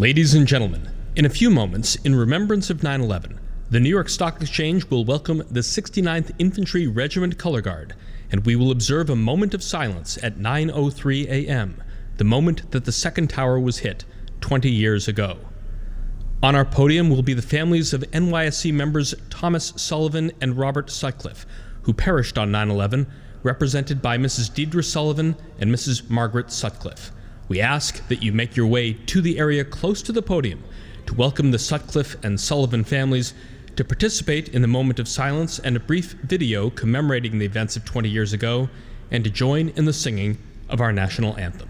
Ladies and gentlemen, in a few moments, in remembrance of 9/11, the New York Stock Exchange will welcome the 69th Infantry Regiment Color Guard, and we will observe a moment of silence at 9:03 a.m., the moment that the second tower was hit 20 years ago. On our podium will be the families of NYSE members Thomas Sullivan and Robert Sutcliffe, who perished on 9/11, represented by Mrs. Deidre Sullivan and Mrs. Margaret Sutcliffe. We ask that you make your way to the area close to the podium to welcome the Sutcliffe and Sullivan families, to participate in the moment of silence and a brief video commemorating the events of 20 years ago, and to join in the singing of our national anthem.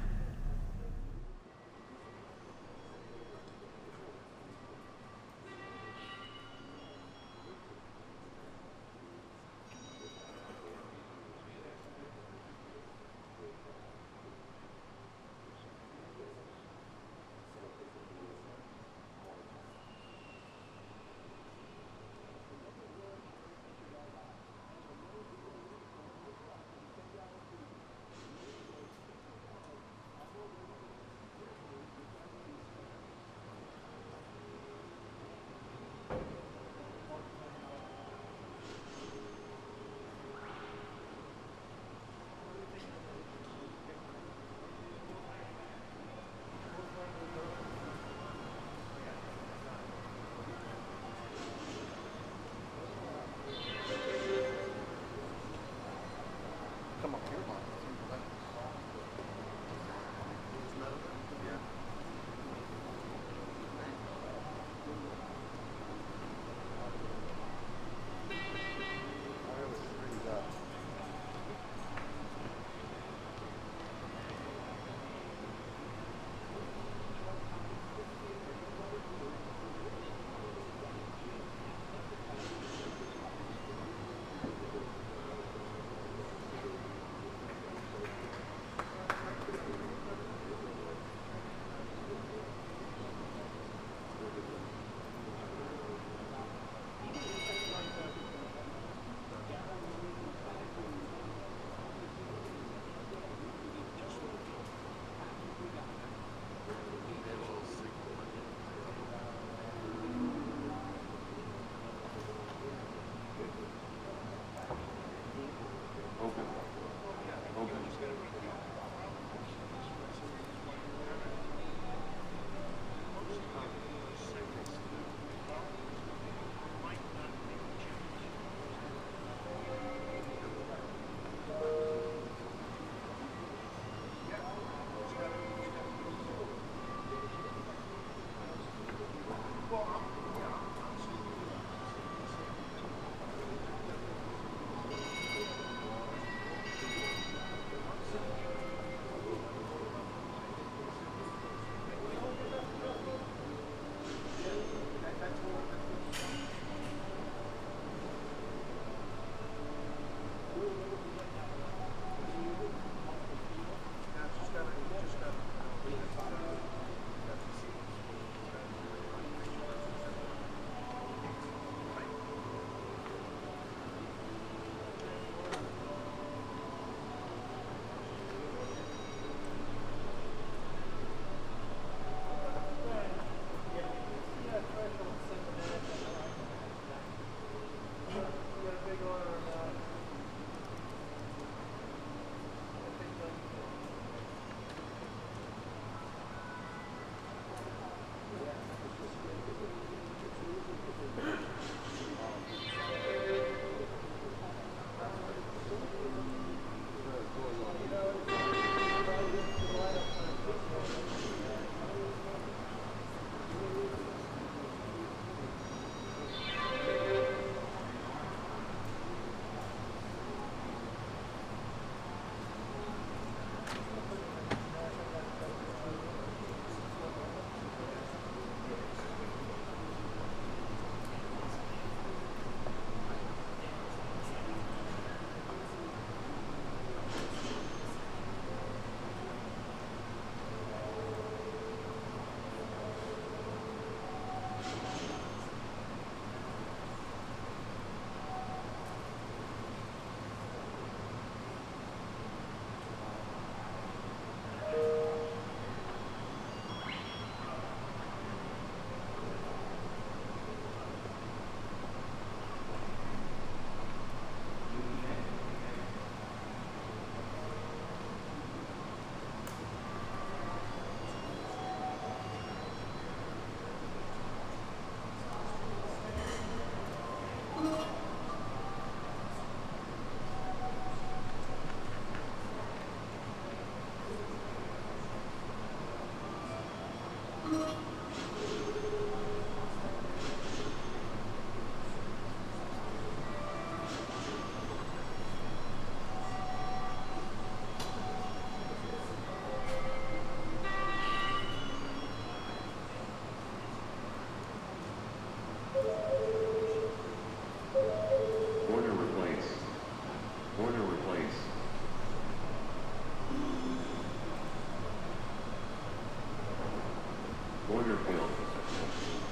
Cornerfield.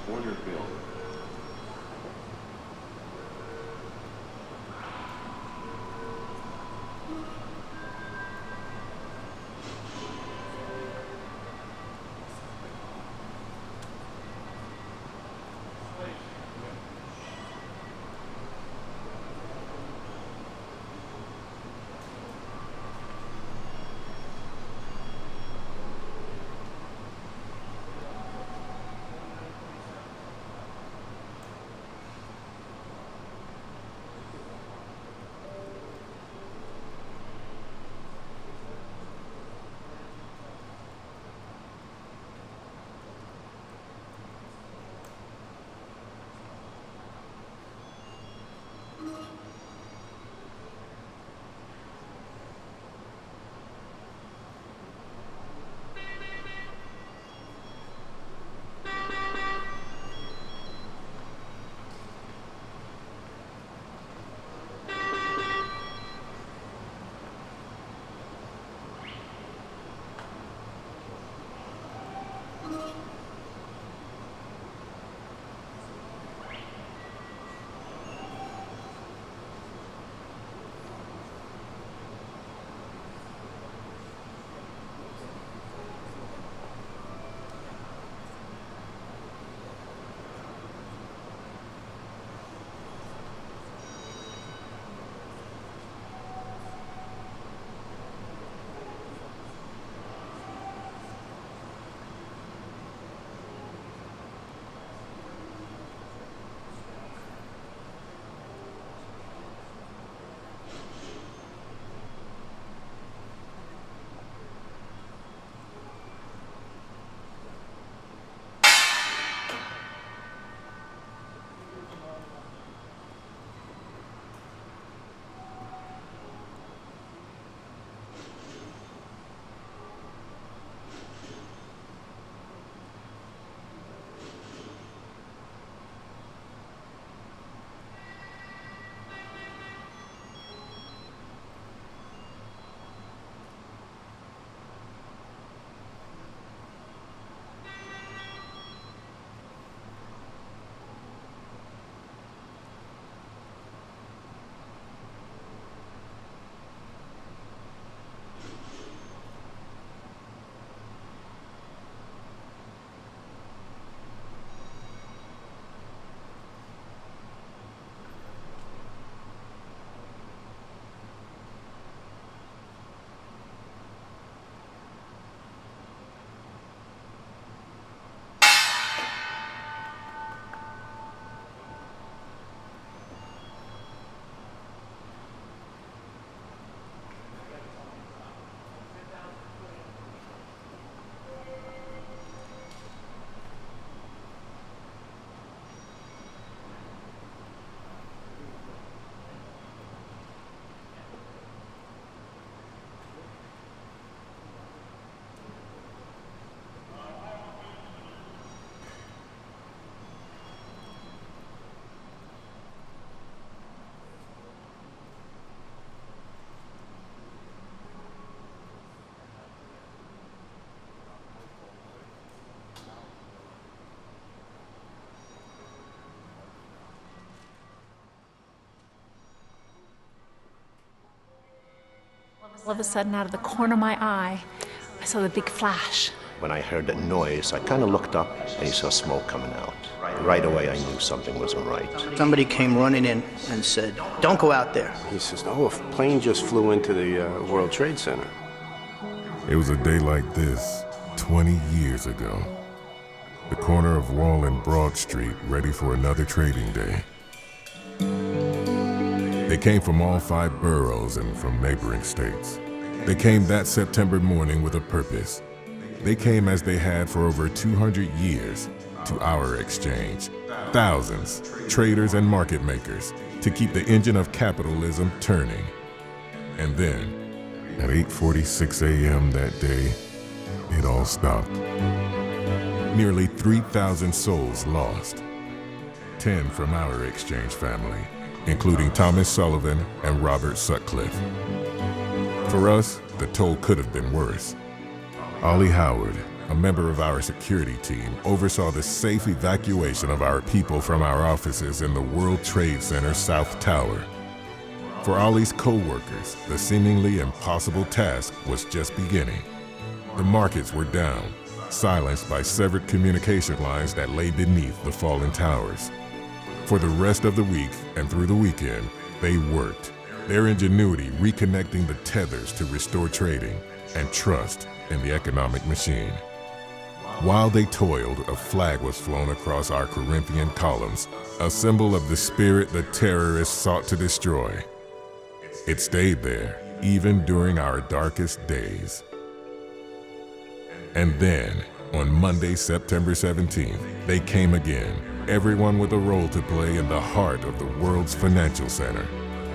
Cornerfield. All of a sudden, out of the corner of my eye, I saw the big flash. When I heard that noise, I kind of looked up and I saw smoke coming out. Right away, I knew something wasn't right. Somebody came running in and said, "Don't go out there." He says, "Oh, a plane just flew into the World Trade Center." It was a day like this 20 years ago. The corner of Wall and Broad Street ready for another trading day. They came from all 5 boroughs and from neighboring states. They came that September morning with a purpose. They came as they had for over 200 years to our exchange. Thousands, traders and market makers, to keep the engine of capitalism turning. And then, at 8:46 a.m. that day, it all stopped. Nearly 3,000 souls lost. 10 from our exchange family, including Thomas Sullivan and Robert Sutcliffe. For us, the toll could have been worse. Ollie Howard, a member of our security team, oversaw the safe evacuation of our people from our offices in the World Trade Center South Tower. For Ollie's co-workers, the seemingly impossible task was just beginning. The markets were down, silenced by severed communication lines that lay beneath the fallen towers. For the rest of the week and through the weekend, they worked, their ingenuity reconnecting the tethers to restore trading and trust in the economic machine. While they toiled, a flag was flown across our Corinthian columns, a symbol of the spirit the terrorists sought to destroy. It stayed there, even during our darkest days. And then, on Monday, September 17th, they came again, everyone with a role to play in the heart of the world's financial center.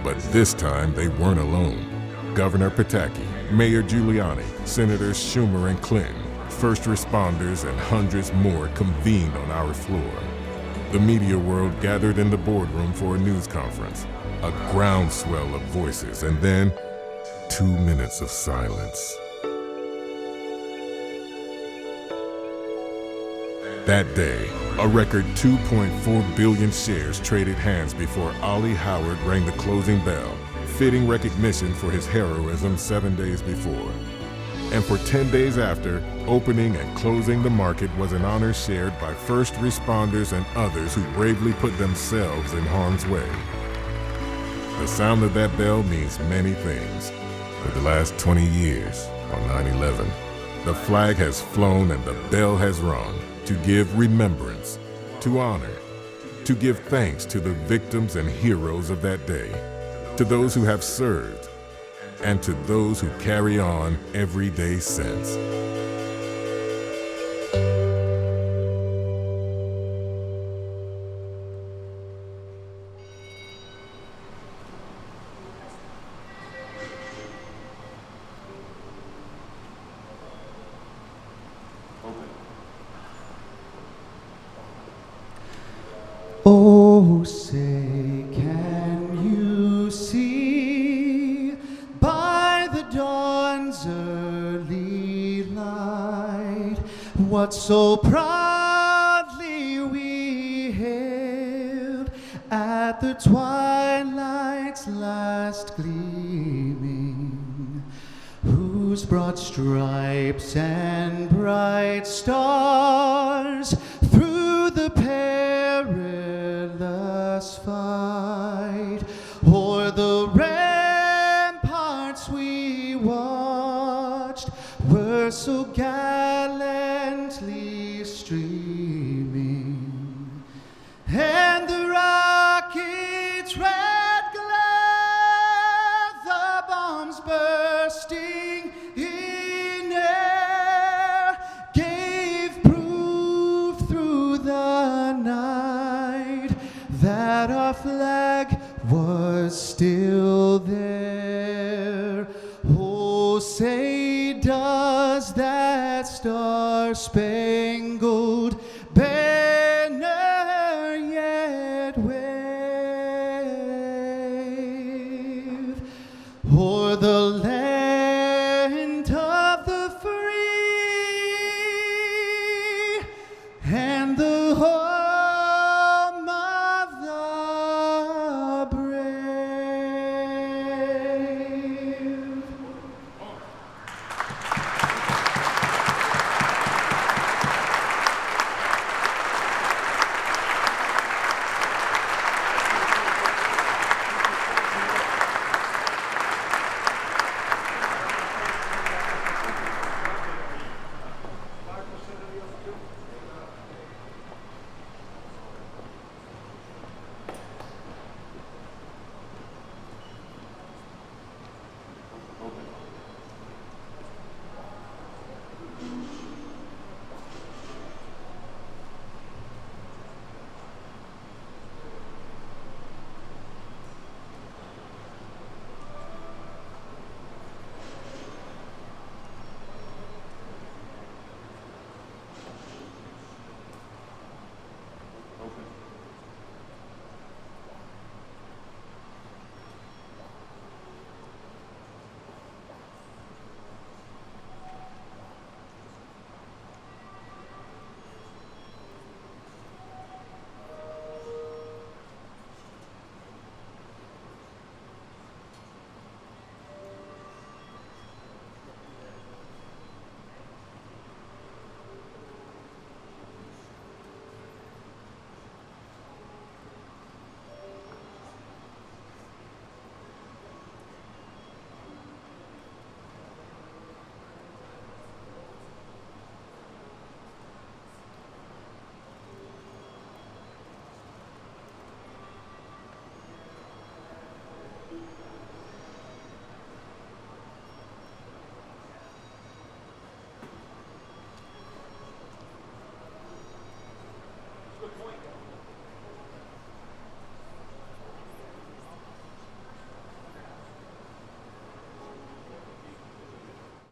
But this time, they weren't alone. Governor Pataki, Mayor Giuliani, Senators Schumer and Clinton, first responders, and hundreds more convened on our floor. The media world gathered in the boardroom for a news conference, a groundswell of voices, and then 2 minutes of silence. That day, a record 2.4 billion shares traded hands before Ollie Howard rang the closing bell, fitting recognition for his heroism 7 days before. And for 10 days after, opening and closing the market was an honor shared by first responders and others who bravely put themselves in harm's way. The sound of that bell means many things. For the last 20 years, on 9/11, the flag has flown and the bell has rung to give remembrance, to honor, to give thanks to the victims and heroes of that day, to those who have served, and to those who carry on every day since. Oh, say, can you see by the dawn's early light what so proudly we hailed at the twilight's last gleaming, whose broad stripes and bright stars through the perilous fight o'er the ramparts we watched were so gallantly streaming, and the rocket's red glare, the bombs bursting in air, gave proof through the night that our flag was still there. Oh, say, does that star-spangled banner